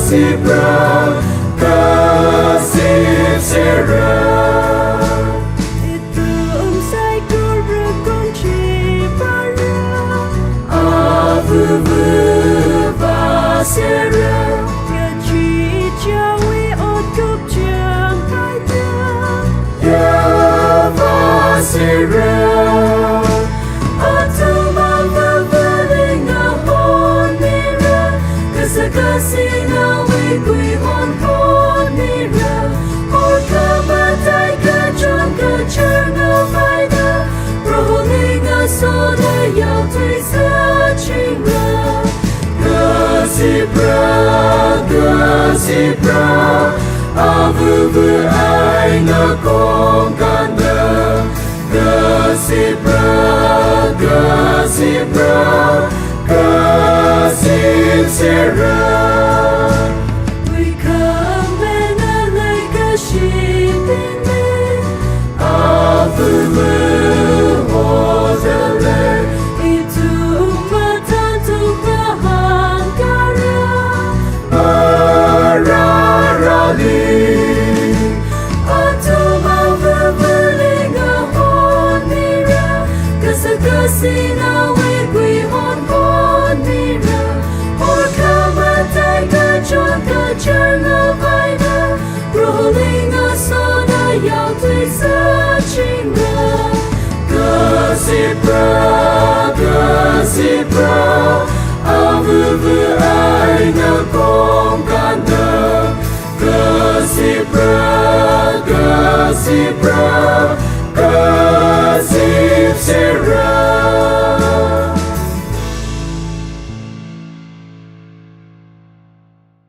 Shimrah itu umsai guru kunci bara avu vasera gaji jawi otkup jang haida ya vasera Kasina wigwi Hunphun nira Orka matai kachung kachanga vaida Roholinga soda yau tui sa Chingror Kasipra Avuvu aina kongkanda Kasipra Kasim Sarah, we come in like a sheep in the Avulu itu matan tu bahangkara Ararali atau mavelinga honira kasakasina wigwi honpon nira orka matai kachung kachanga vaida roholinga soda yau tui sa Chingror Kasipra avuvu aina kongkanda Kasipra